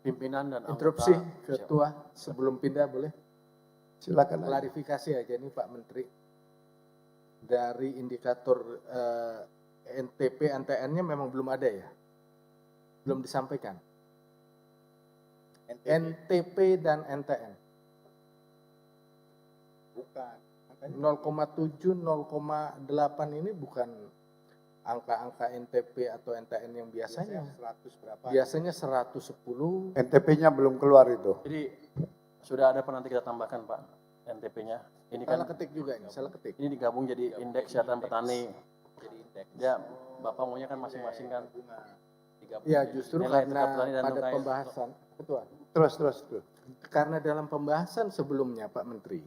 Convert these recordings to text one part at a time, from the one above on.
pimpinan dan Interupsi, anggota. Ketua, sebelum pindah boleh? Silakan. Klarifikasi aja nih Pak Menteri. Dari indikator NTP, NTN-nya memang belum ada ya? Belum disampaikan? NTP dan NTN? Bukan. 0,7, 0,8 ini bukan angka-angka NTP atau NTN yang biasanya. 100 berapa? Biasanya 110. NTP-nya belum keluar itu. Jadi sudah ada nanti kita tambahkan Pak NTP-nya. Ini Salah kan ketik juga ini, salah ketik. ini digabung jadi indeks kesehatan petani. Ya, Bapak maunya kan masing-masing kan. Ya justru Nilai karena tukar petani dan pada nilai- pembahasan, Ketua, Terus. karena dalam pembahasan sebelumnya Pak Menteri,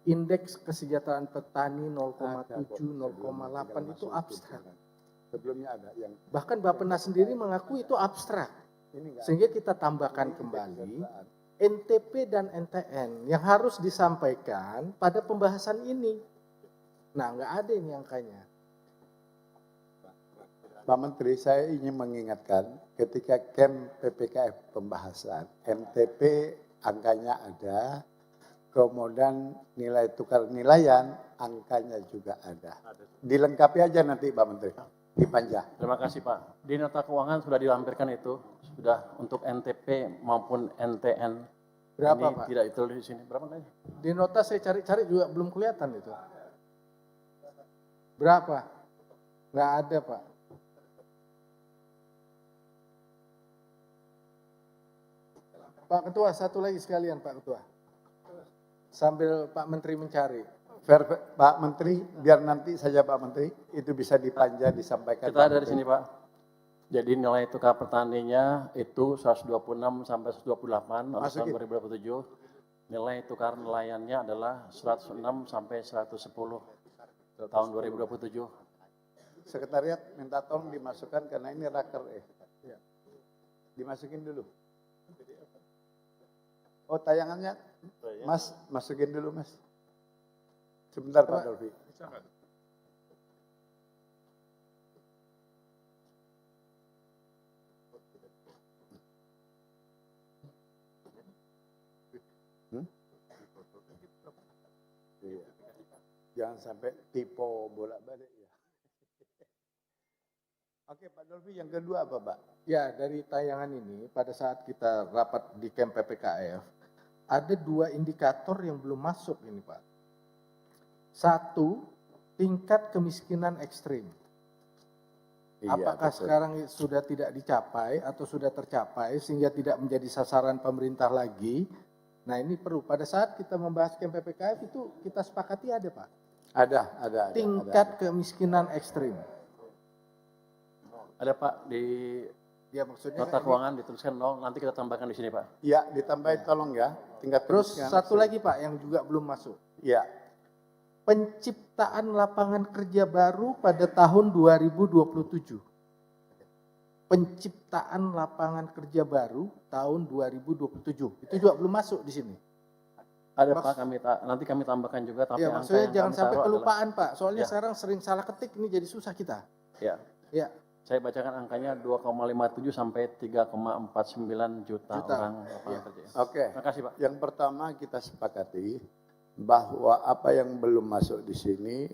indeks kesejahteraan petani 0,7, 0,8 itu abstrak. Sebelumnya ada yang Bahkan Bappenas sendiri mengaku itu abstrak. ini enggak. Sehingga kita tambahkan kembali NTP dan NTN yang harus disampaikan pada pembahasan ini. Nah, nggak ada ini angkanya. Pak Menteri, saya ingin mengingatkan ketika KEM PPKF pembahasan, MTP angkanya ada, kemudian nilai tukar nilaian angkanya juga ada. Dilengkapi aja nanti Pak Menteri, dipanja. Terima kasih Pak. Di nota keuangan sudah dilampirkan itu, sudah untuk NTP maupun NTN. Berapa, ini Pak? tidak ditulis di sini. Berapa tadi? Di nota saya cari-cari juga belum kelihatan itu. Berapa? Nggak ada, Pak. Pak Ketua, satu lagi sekalian Pak Ketua. Sambil Pak Menteri mencari. Pak Menteri, biar nanti saja Pak Menteri, itu bisa dipanja, disampaikan. Kita ada di sini Pak. Jadi nilai tukar petaninya itu 126 sampai 128 untuk tahun 2027. Nilai tukar nelayannya adalah 106 sampai 110 tahun 2027. Sekretariat minta tolong dimasukkan karena ini raker. Dimasukin dulu. Oh tayangannya, Mas, masukin dulu Mas. Sebentar Pak Dolfi. Iya. Jangan sampai tipe bolak-balik ya. Oke Pak Dolfi, yang kedua apa Pak? Ya, dari tayangan ini pada saat kita rapat di KEM PPKF, ada dua indikator yang belum masuk ini Pak. Satu, tingkat kemiskinan ekstrim. Iya, Apakah betul. sekarang sudah tidak dicapai atau sudah tercapai sehingga tidak menjadi sasaran pemerintah lagi? Nah ini perlu, pada saat kita membahas KEM PPKF itu kita sepakati ada Pak. Ada. Tingkat kemiskinan ekstrim. Ada Pak di Ya maksudnya nota keuangan dituliskan 0, nanti kita tambahkan di sini Pak. Ya, ditambahin tolong ya. Tingkat terus kemiskinan satu ekstrim. lagi Pak yang juga belum masuk. Ya, Penciptaan lapangan kerja baru pada tahun 2027. Penciptaan lapangan kerja baru tahun 2027. Itu juga belum masuk di sini. Ada Pak, nanti kami tambahkan juga. Tapi Ya angka maksudnya yang jangan kami sampai taruh kelupaan Pak. Soalnya Ya. sekarang sering salah ketik ini jadi susah kita. Ya, Ya. saya bacakan angkanya 2,57 sampai 3,49 juta orang lapangan kerja. oke. Terima kasih Pak. Yang pertama kita sepakati bahwa apa yang belum masuk di sini,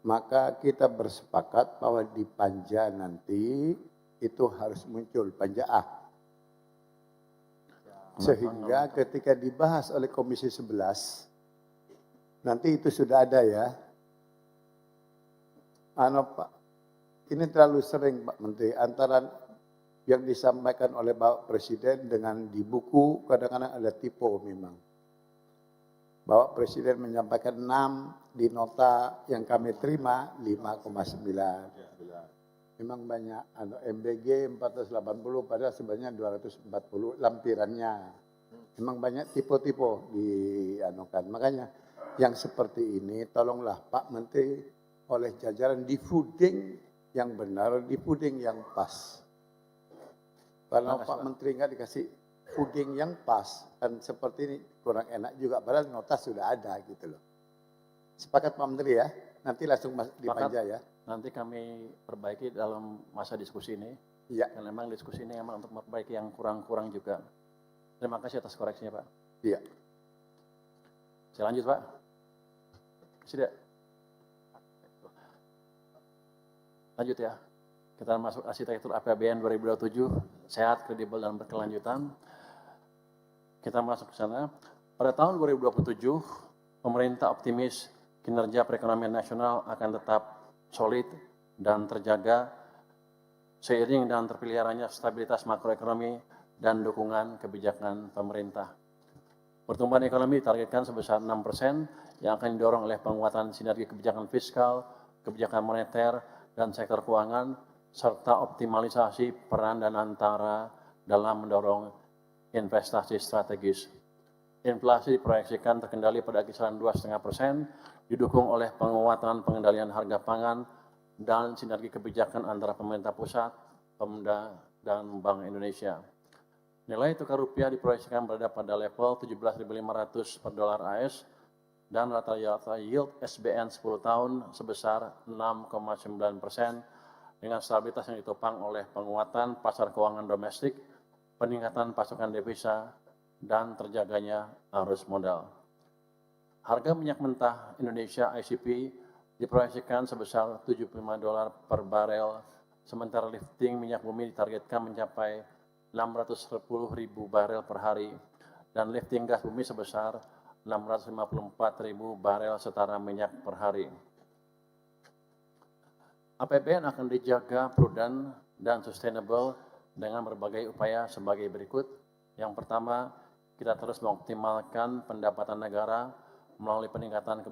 maka kita bersepakat bahwa di panja nanti itu harus muncul panja A. Sehingga ketika dibahas oleh Komisi 11, nanti itu sudah ada ya. Pak, ini terlalu sering Pak Menteri, antara yang disampaikan oleh Bapak Presiden dengan di buku, kadang-kadang ada tipe memang. Bapak Presiden menyampaikan 6, di nota yang kami terima 5,9. Memang banyak, MBG 480 padahal sebenarnya 240 lampirannya. Memang banyak tipe-tipe dianukan. Makanya yang seperti ini tolonglah Pak Menteri oleh jajaran di fooding yang benar, di fooding yang pas. Kalau Pak Menteri nggak dikasih fooding yang pas, kan seperti ini kurang enak juga. Padahal nota sudah ada gitu loh. Sepakat Pak Menteri ya? Nanti langsung dipanja ya. Nanti kami perbaiki dalam masa diskusi ini. Iya. Dan memang diskusi ini memang untuk memperbaiki yang kurang-kurang juga. Terima kasih atas koreksinya, Pak. Iya. Saya lanjut, Pak. Sudah. Lanjut ya. Kita masuk arsitektur APBN 2027, sehat, kredibel, dan berkelanjutan. Kita masuk ke sana. Pada tahun 2027, pemerintah optimis kinerja perekonomian nasional akan tetap solid dan terjaga seiring dan terpeliharanya stabilitas makroekonomi dan dukungan kebijakan pemerintah. Pertumbuhan ekonomi ditargetkan sebesar 6% yang akan didorong oleh penguatan sinergi kebijakan fiskal, kebijakan moneter, dan sektor keuangan, serta optimalisasi peran dan antara dalam mendorong investasi strategis. Inflasi diproyeksikan terkendali pada kisaran 2,5%, didukung oleh penguatan pengendalian harga pangan dan sinergi kebijakan antara pemerintah pusat, Pemda, dan Bank Indonesia. Nilai tukar rupiah diproyeksikan berada pada level 17.500 per dolar AS dan rata-rata yield SBN 10 tahun sebesar 6,9% dengan stabilitas yang ditopang oleh penguatan pasar keuangan domestik, peningkatan pasokan devisa, dan terjaganya arus modal. Harga minyak mentah Indonesia ICP diproyeksikan sebesar 75 dolar per barel, sementara lifting minyak bumi ditargetkan mencapai 610.000 barel per hari, dan lifting gas bumi sebesar 654.000 barel setara minyak per hari. APBN akan dijaga prudent dan sustainable dengan berbagai upaya sebagai berikut. Yang pertama, kita terus mengoptimalkan pendapatan negara melalui peningkatan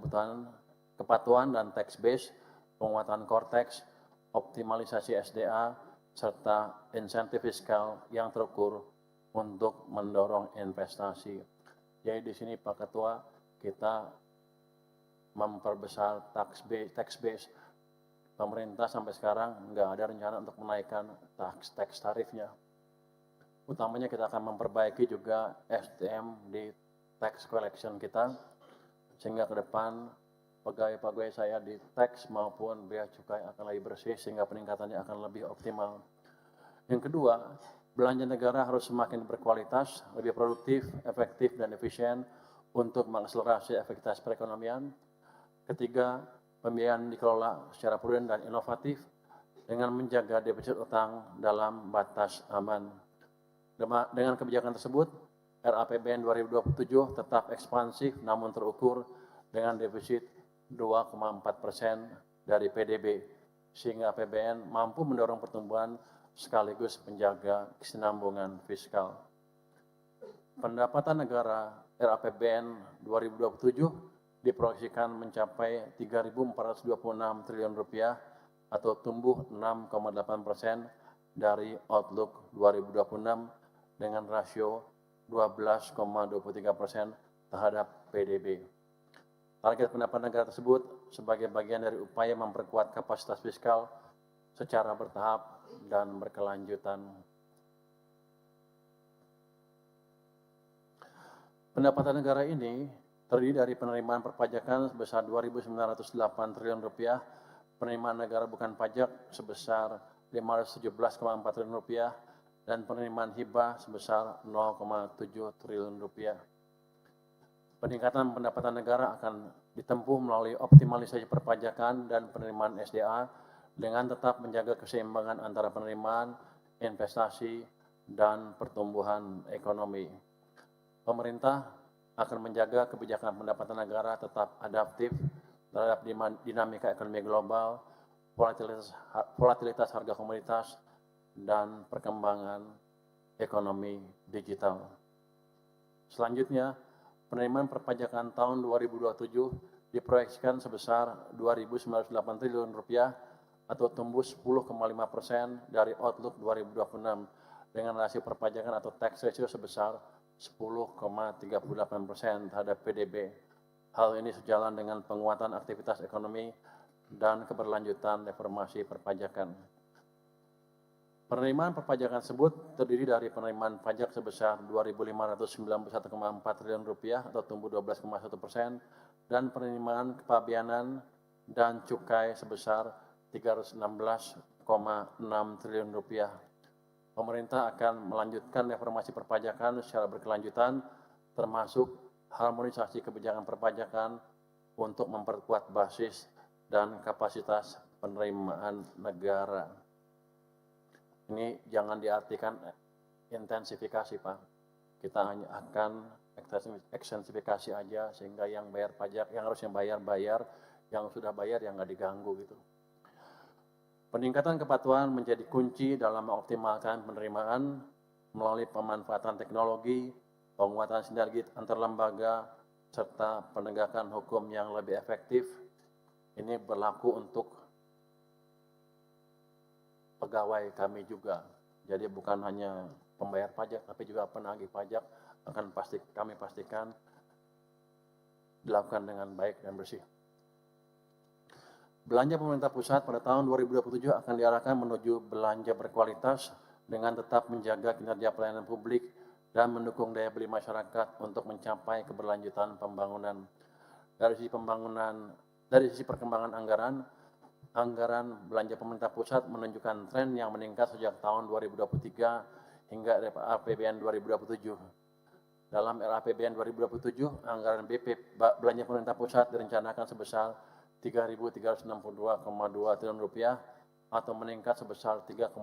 kepatuhan dan tax base, penguatan core tax, optimalisasi SDA, serta insentif fiskal yang terukur untuk mendorong investasi. Jadi di sini Pak Ketua, kita memperbesar tax base. Pemerintah sampai sekarang nggak ada rencana untuk menaikkan tax tarifnya. Utamanya kita akan memperbaiki juga SDM di tax collection kita, sehingga ke depan pegawai-pegawai saya di tax maupun bea cukai akan lebih bersih sehingga peningkatannya akan lebih optimal. Yang kedua, belanja negara harus semakin berkualitas, lebih produktif, efektif, dan efisien untuk mengakselerasi efektivitas perekonomian. Ketiga, pembiayaan dikelola secara prudent dan inovatif dengan menjaga defisit utang dalam batas aman. Dengan kebijakan tersebut, RAPBN 2027 tetap ekspansif namun terukur dengan defisit 2,4% dari PDB, sehingga APBN mampu mendorong pertumbuhan sekaligus menjaga kesinambungan fiskal. Pendapatan negara RAPBN 2027 diproyeksikan mencapai 3.426 triliun rupiah atau tumbuh 6,8% dari Outlook 2026 dengan rasio 12,23% terhadap PDB. Target pendapatan negara tersebut sebagai bagian dari upaya memperkuat kapasitas fiskal secara bertahap dan berkelanjutan. Pendapatan negara ini terdiri dari penerimaan perpajakan sebesar 2.908 triliun rupiah, penerimaan negara bukan pajak sebesar 517,4 triliun rupiah, dan penerimaan hibah sebesar 0,7 triliun rupiah. Peningkatan pendapatan negara akan ditempuh melalui optimalisasi perpajakan dan penerimaan SDA dengan tetap menjaga keseimbangan antara penerimaan, investasi, dan pertumbuhan ekonomi. Pemerintah akan menjaga kebijakan pendapatan negara tetap adaptif terhadap dinamika ekonomi global, volatilitas harga komoditas, dan perkembangan ekonomi digital. Selanjutnya, penerimaan perpajakan tahun 2027 diproyeksikan sebesar 2.908 triliun rupiah atau tumbuh 10,5% dari Outlook 2026 dengan rasio perpajakan atau tax ratio sebesar 10,38% terhadap PDB. Hal ini sejalan dengan penguatan aktivitas ekonomi dan keberlanjutan reformasi perpajakan. Penerimaan perpajakan tersebut terdiri dari penerimaan pajak sebesar 2.591,4 triliun rupiah atau tumbuh 12,1% dan penerimaan kepabeanan dan cukai sebesar 316,6 triliun rupiah. pemerintah akan melanjutkan reformasi perpajakan secara berkelanjutan, termasuk harmonisasi kebijakan perpajakan untuk memperkuat basis dan kapasitas penerimaan negara. Ini jangan diartikan intensifikasi, Pak. Kita hanya akan ekstensifikasi aja, sehingga yang bayar pajak, yang harusnya bayar, yang sudah bayar yang nggak diganggu gitu. Peningkatan kepatuhan menjadi kunci dalam mengoptimalkan penerimaan melalui pemanfaatan teknologi, penguatan sinergi antar lembaga, serta penegakan hukum yang lebih efektif. Ini berlaku untuk pegawai kami juga. Jadi bukan hanya pembayar pajak, tapi juga penagih pajak akan kami pastikan dilakukan dengan baik dan bersih. Belanja pemerintah pusat pada tahun 2027 akan diarahkan menuju belanja berkualitas dengan tetap menjaga kinerja pelayanan publik dan mendukung daya beli masyarakat untuk mencapai keberlanjutan pembangunan. Dari sisi perkembangan anggaran belanja pemerintah pusat menunjukkan tren yang meningkat sejak tahun 2023 hingga RAPBN 2027. Dalam RAPBN 2027, anggaran BP belanja pemerintah pusat direncanakan sebesar Rp3.362,2 triliun atau meningkat sebesar 3,6%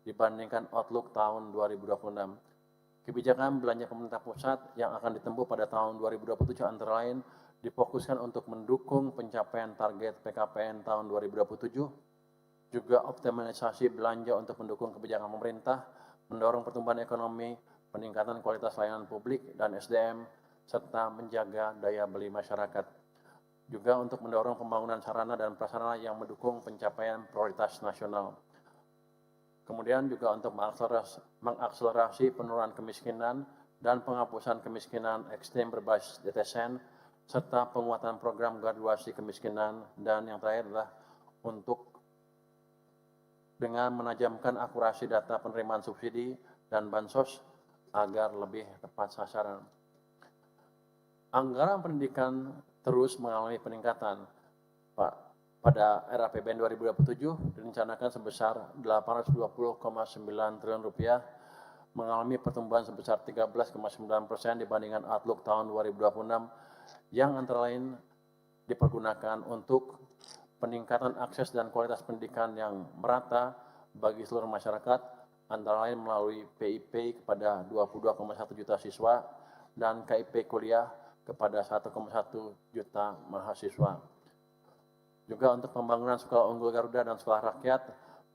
dibandingkan outlook tahun 2026. Kebijakan belanja pemerintah pusat yang akan ditempuh pada tahun 2027 antara lain difokuskan untuk mendukung pencapaian target PKPN tahun 2027, juga optimalisasi belanja untuk mendukung kebijakan pemerintah, mendorong pertumbuhan ekonomi, peningkatan kualitas layanan publik dan SDM, serta menjaga daya beli masyarakat. Juga untuk mendorong pembangunan sarana dan prasarana yang mendukung pencapaian prioritas nasional. Kemudian juga untuk mengakselerasi penurunan kemiskinan dan penghapusan kemiskinan ekstrem berbasis DTSN, serta penguatan program graduasi kemiskinan, dan yang terakhir adalah untuk dengan menajamkan akurasi data penerimaan subsidi dan bansos agar lebih tepat sasaran. Anggaran pendidikan terus mengalami peningkatan. Pada RAPBN 2027 direncanakan sebesar Rp820,9 triliun, mengalami pertumbuhan sebesar 13,9% dibandingkan outlook tahun 2026, yang antara lain dipergunakan untuk peningkatan akses dan kualitas pendidikan yang merata bagi seluruh masyarakat, antara lain melalui PIP kepada 22,1 juta siswa dan KIP kuliah kepada 1,1 juta mahasiswa. Juga untuk pembangunan sekolah unggul Garuda dan sekolah rakyat,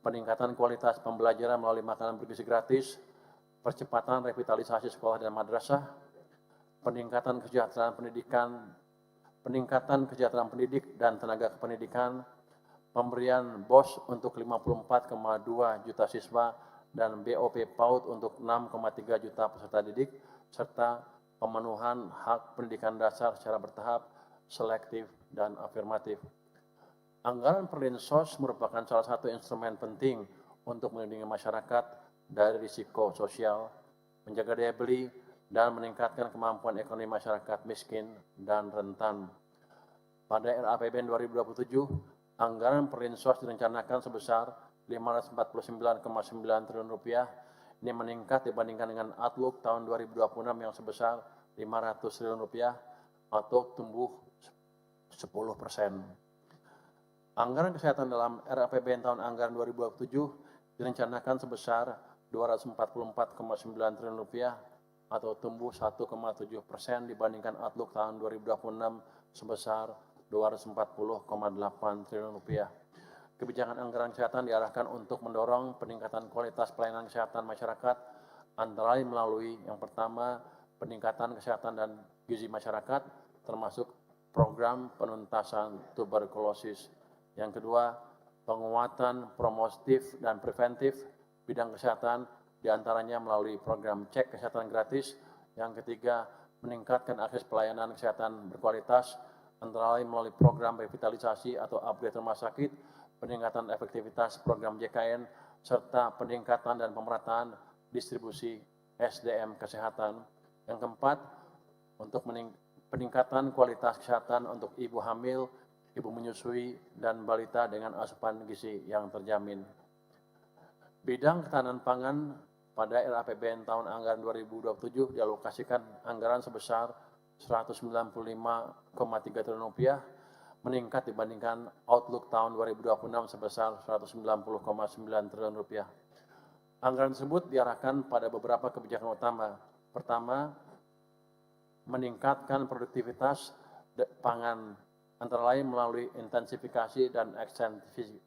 peningkatan kualitas pembelajaran melalui makanan bergizi gratis, percepatan revitalisasi sekolah dan madrasah, peningkatan kesejahteraan pendidik dan tenaga kependidikan, pemberian BOS untuk 54,2 juta siswa dan BOP PAUD untuk 6,3 juta peserta didik, serta pemenuhan hak pendidikan dasar secara bertahap, selektif, dan afirmatif. Anggaran Perlinsos merupakan salah satu instrumen penting untuk melindungi masyarakat dari risiko sosial, menjaga daya beli, dan meningkatkan kemampuan ekonomi masyarakat miskin dan rentan. Pada RAPBN 2027, anggaran Perlinsos direncanakan sebesar Rp549,9 triliun. Ini meningkat dibandingkan dengan outlook tahun 2026 yang sebesar Rp500 triliun atau tumbuh 10%. Anggaran kesehatan dalam RAPBN tahun anggaran 2027 direncanakan sebesar Rp244,9 triliun atau tumbuh 1,7% dibandingkan outlook tahun 2026 sebesar Rp240,8 triliun. Kebijakan anggaran kesehatan diarahkan untuk mendorong peningkatan kualitas pelayanan kesehatan masyarakat, antara lain melalui yang pertama, peningkatan kesehatan dan gizi masyarakat, termasuk program penuntasan tuberkulosis. Yang kedua, penguatan promotif dan preventif bidang kesehatan, diantaranya melalui program cek kesehatan gratis. Yang ketiga, meningkatkan akses pelayanan kesehatan berkualitas, antara lain melalui program revitalisasi atau upgrade rumah sakit, peningkatan efektivitas program JKN, serta peningkatan dan pemerataan distribusi SDM kesehatan. Yang keempat, untuk peningkatan kualitas kesehatan untuk ibu hamil, ibu menyusui, dan balita dengan asupan gizi yang terjamin. Bidang ketahanan pangan pada RAPBN tahun anggaran 2027 dialokasikan anggaran sebesar 195,3 triliun rupiah, meningkat dibandingkan outlook tahun 2026 sebesar 190,9 triliun rupiah. Anggaran tersebut diarahkan pada beberapa kebijakan utama. Pertama, meningkatkan produktivitas pangan, antara lain melalui intensifikasi dan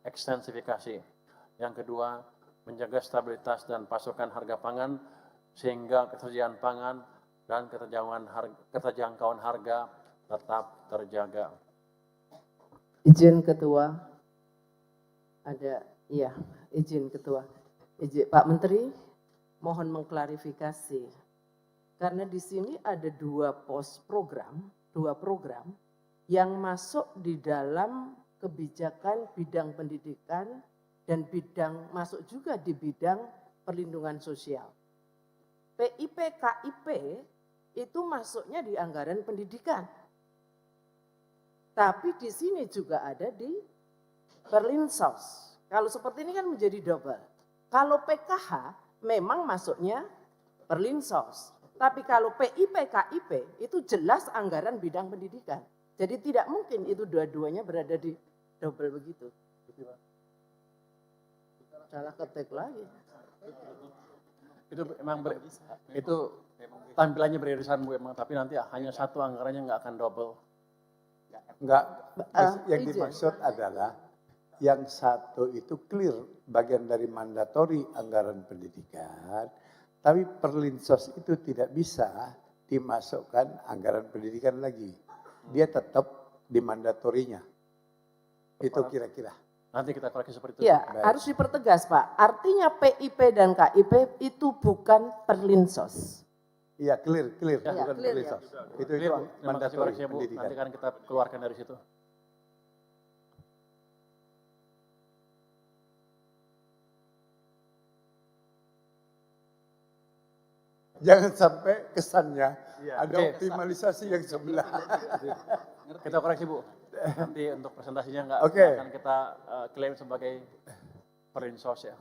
ekstensifikasi. Yang kedua, menjaga stabilitas dan pasokan harga pangan sehingga ketersediaan pangan dan keterjangkauan harga tetap terjaga. Izin Ketua, izin Ketua. Pak Menteri, mohon mengklarifikasi. Karena di sini ada dua program yang masuk di dalam kebijakan bidang pendidikan dan masuk juga di bidang perlindungan sosial. PIP KIP itu masuknya di anggaran pendidikan. Tapi di sini juga ada di Perlinsos. Kalau seperti ini kan menjadi double. Kalau PKH memang masuknya Perlinsos. Tapi kalau PIP KIP itu jelas anggaran bidang pendidikan. Jadi tidak mungkin itu dua-duanya berada di double begitu. Salah ketik lagi. Itu memang itu tampilannya beririsan Bu emang, tapi nanti hanya satu anggarannya nggak akan double. Enggak, yang izin. dimaksud adalah yang satu itu clear bagian dari mandatori anggaran pendidikan, tapi Perlinsos itu tidak bisa dimasukkan anggaran pendidikan lagi. Dia tetap di mandatorinya. Itu kira-kira. Nanti kita koreksi seperti itu. Ya, harus dipertegas Pak. Artinya PIP dan KIP itu bukan Perlinsos. Iya, clear, Ya, bukan clear, Perlinsos. Itu Clear, Bu. Terima kasih mandatori koreksinya Bu. pendidikan. Nanti kan kita keluarkan dari situ. Jangan sampai kesannya ada Oke. optimalisasi yang sebelah. Kita koreksi Bu. Nanti untuk presentasinya nggak Oke. akan kita klaim sebagai Perlinsos ya.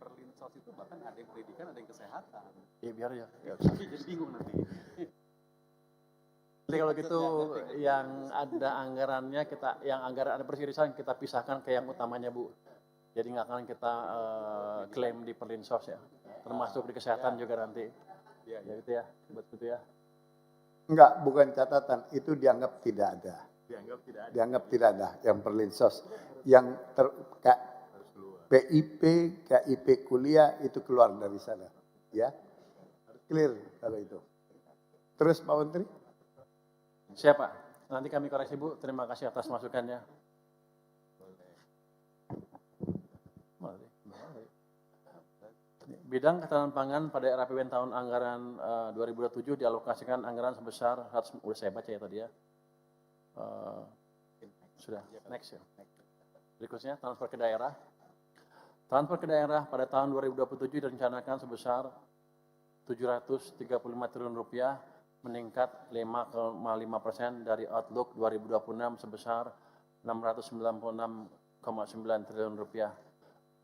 Perlinsos itu bahkan ada yang pendidikan, ada yang kesehatan. Iya biar ya. Jadi bingung nanti. Jadi kalau gitu yang ada anggarannya yang anggaran ada persirisan kita pisahkan ke yang utamanya Bu. Jadi nggak akan kita klaim di Perlinsos ya. Termasuk di kesehatan juga nanti. Ya gitu ya, betul ya. Enggak, bukan catatan, itu dianggap tidak ada. Dianggap tidak ada. Dianggap tidak ada yang Perlinsos. Yang PIP, KIP kuliah itu keluar dari sana. Ya, clear kalau itu. Terus Pak Menteri? Siapa? Nanti kami koreksi Bu. Terima kasih atas masukannya. Bidang ketahanan pangan pada RAPBN tahun anggaran 2027 dialokasikan anggaran sebesar, udah saya baca ya tadi ya. Sudah, next ya. Berikutnya, transfer ke daerah. Transfer ke daerah pada tahun 2027 direncanakan sebesar 735 triliun rupiah, meningkat 5,5% dari outlook 2026 sebesar 696,9 triliun rupiah.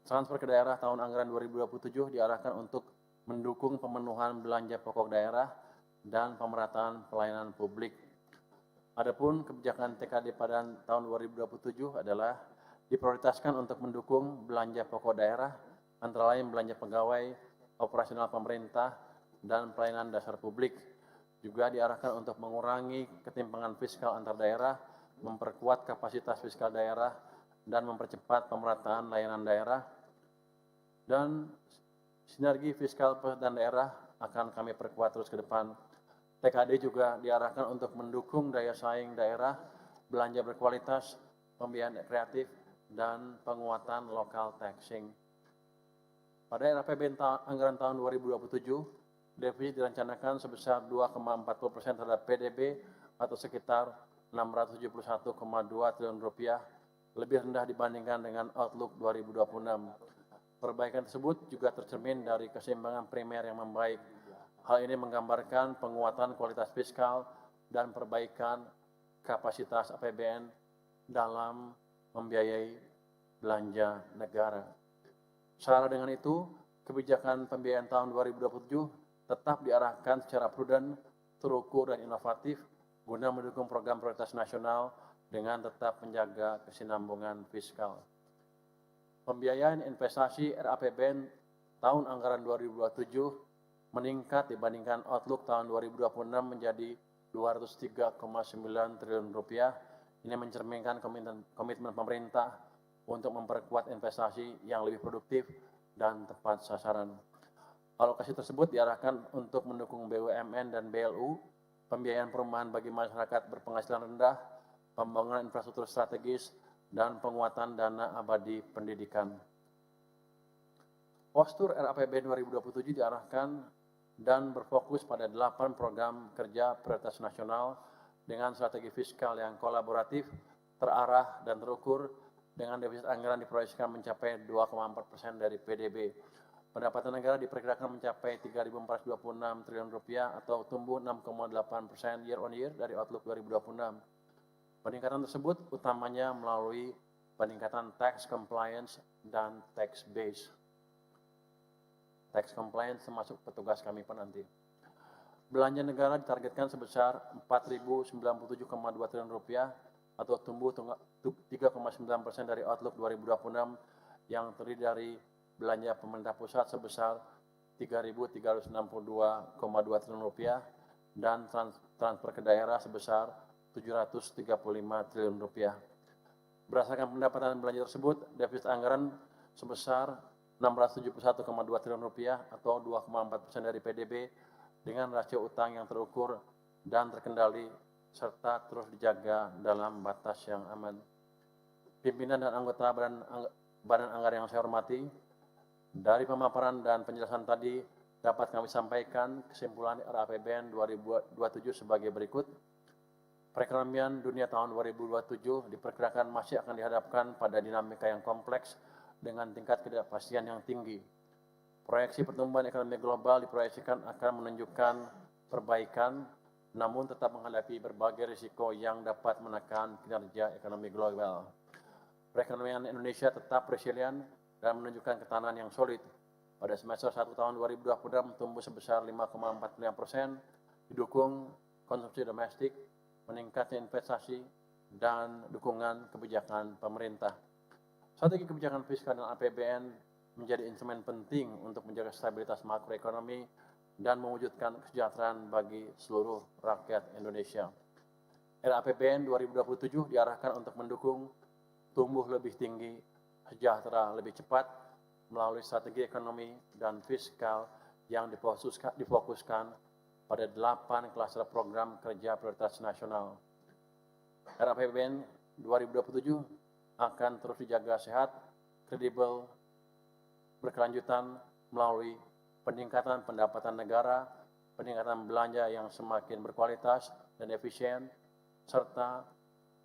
Transfer ke daerah tahun anggaran 2027 diarahkan untuk mendukung pemenuhan belanja pokok daerah dan pemerataan pelayanan publik. Adapun kebijakan TKD pada tahun 2027 adalah diprioritaskan untuk mendukung belanja pokok daerah, antara lain belanja pegawai, operasional pemerintah, dan pelayanan dasar publik. Juga diarahkan untuk mengurangi ketimpangan fiskal antar daerah, memperkuat kapasitas fiskal daerah, dan mempercepat pemerataan layanan daerah, dan sinergi fiskal pusat dan daerah akan kami perkuat terus ke depan. TKD juga diarahkan untuk mendukung daya saing daerah, belanja berkualitas, pembiayaan kreatif, dan penguatan local taxing. Pada RAPBN anggaran tahun 2027, defisit direncanakan sebesar 2,40% terhadap PDB atau sekitar 671,2 triliun rupiah, lebih rendah dibandingkan dengan outlook 2026. Perbaikan tersebut juga tercermin dari keseimbangan primer yang membaik. Hal ini menggambarkan penguatan kualitas fiskal dan perbaikan kapasitas APBN dalam membiayai belanja negara. Secara dengan itu, kebijakan pembiayaan tahun 2027 tetap diarahkan secara prudent, terukur, dan inovatif guna mendukung program prioritas nasional dengan tetap menjaga kesinambungan fiskal. Pembiayaan investasi RAPBN tahun anggaran 2027 meningkat dibandingkan outlook tahun 2026 menjadi 203,9 triliun rupiah. Ini mencerminkan komitmen pemerintah untuk memperkuat investasi yang lebih produktif dan tepat sasaran. Alokasi tersebut diarahkan untuk mendukung BUMN dan BLU, pembiayaan perumahan bagi masyarakat berpenghasilan rendah, pembangunan infrastruktur strategis, dan penguatan dana abadi pendidikan. Postur RAPBN 2027 diarahkan dan berfokus pada 8 program kerja prioritas nasional dengan strategi fiskal yang kolaboratif, terarah, dan terukur dengan defisit anggaran diproyeksikan mencapai 2,4% dari PDB. Pendapatan negara diperkirakan mencapai 3.426 triliun rupiah atau tumbuh 6,8% year on year dari outlook 2026. Peningkatan tersebut utamanya melalui peningkatan tax compliance dan tax base. Tax compliance termasuk petugas kami pun nanti. Belanja negara ditargetkan sebesar 4.097,2 triliun rupiah atau tumbuh 3,9% dari outlook 2026 yang terdiri dari belanja pemerintah pusat sebesar 3.362,2 triliun rupiah dan transfer ke daerah sebesar 735 triliun rupiah. Berdasarkan pendapatan belanja tersebut, defisit anggaran sebesar 671,2 triliun rupiah atau 2,4% dari PDB dengan rasio utang yang terukur dan terkendali serta terus dijaga dalam batas yang aman. Pimpinan dan anggota Badan Anggaran yang saya hormati, dari pemaparan dan penjelasan tadi dapat kami sampaikan kesimpulan RAPBN 2027 sebagai berikut. Perekonomian dunia tahun 2027 diperkirakan masih akan dihadapkan pada dinamika yang kompleks dengan tingkat ketidakpastian yang tinggi. Proyeksi pertumbuhan ekonomi global diproyeksikan akan menunjukkan perbaikan, namun tetap menghadapi berbagai risiko yang dapat menekan kinerja ekonomi global. Perekonomian Indonesia tetap resilient dan menunjukkan ketahanan yang solid. Pada semester 1 tahun 2026 tumbuh sebesar 5,45%, didukung konsumsi domestik, meningkatnya investasi, dan dukungan kebijakan pemerintah. Strategi kebijakan fiskal dan APBN menjadi instrumen penting untuk menjaga stabilitas makroekonomi dan mewujudkan kesejahteraan bagi seluruh rakyat Indonesia. RAPBN 2027 diarahkan untuk mendukung tumbuh lebih tinggi, sejahtera lebih cepat melalui strategi ekonomi dan fiskal yang difokuskan pada 8 klaster program kerja prioritas nasional. RAPBN 2027 akan terus dijaga sehat, kredibel, berkelanjutan melalui peningkatan pendapatan negara, peningkatan belanja yang semakin berkualitas dan efisien, serta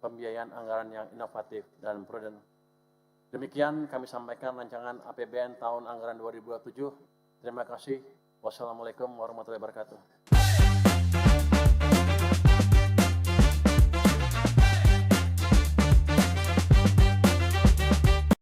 pembiayaan anggaran yang inovatif dan prudent. Demikian kami sampaikan rancangan APBN tahun anggaran 2027. Terima kasih. Wassalamualaikum warahmatullahi wabarakatuh.